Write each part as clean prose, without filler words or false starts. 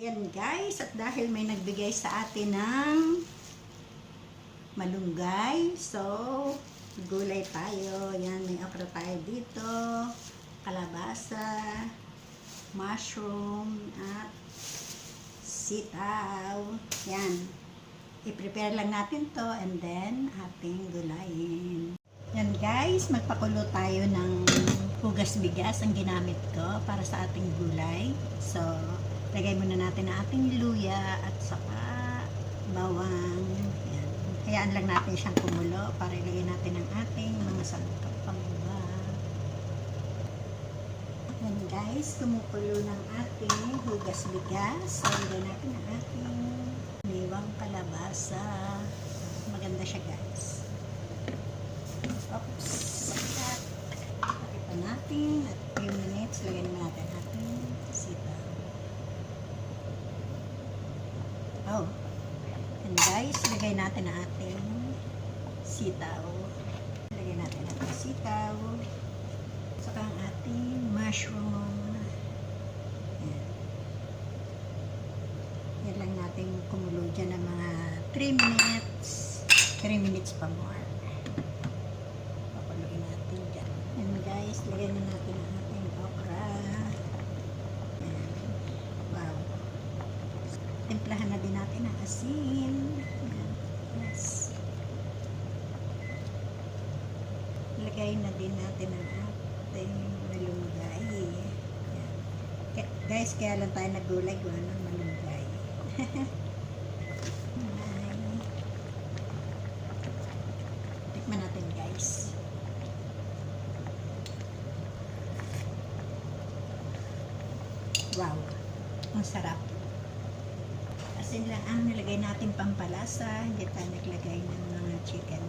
Yan guys, at dahil may nagbigay sa atin ng malunggay, so gulay tayo. Yan, may okra tayo dito, kalabasa, mushroom, at sitaw. Yan, i-prepare lang natin to and then ating gulayin. Yan guys, magpakulo tayo ng hugas bigas ang ginamit ko para sa ating gulay. So, lagay muna natin ang ating luya at saka bawang. Yan. Hayaan lang natin siyang kumulo para ilagay natin ang ating mga sangkap pangba. Yan guys, kumukulo ng ating hugas bigas. So, ilagay natin ang ating niwang kalabasa. Maganda siya guys. Oops. Pakita natin at few minutes, lagyan natin ating sitaw. Oh. And guys, lagay natin ang ating sitaw. Lagay natin ang ating sitaw. Saka ang ating mushroom. Yan. Yan lang natin kumulo dyan ng mga 3 minutes. 3 minutes pa more. Papaluin natin dyan. And guys, lagay na natin ang ating okra. Yan. Wow. Timplahan na din natin ang asin. Yan. Yes. Lagay na din natin ang ating malunggay. Yan. Guys, kaya lang tayo nagulay gawa ng malunggay. Tikman natin guys. Wow. Ang sarap. Asin lang ang nilagay natin pampalasa. Hindi tayo naglagay ng mga chicken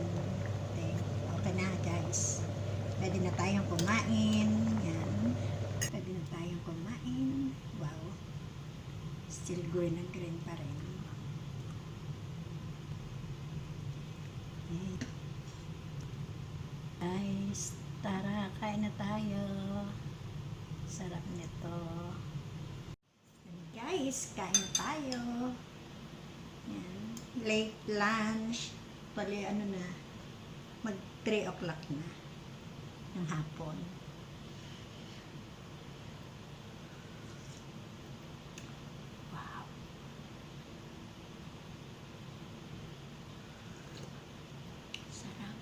thing. Okay na guys. Pwede na tayong kumain. Yan. Pwede na tayong kumain. Wow. Still green na green pa rin. Okay. Guys, tara, kain na tayo. Sarap nito. Guys, kain tayo. Yan. Late lunch. Pali ano na, mag 3 o'clock na ng hapon. Wow. Sarap.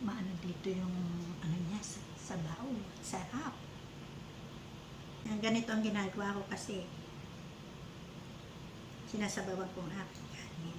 Maano dito yung ano niya, sabaw. Sarap. Yan, ganito ang ginagawa ko kasi sinasabawan kong aking kanin.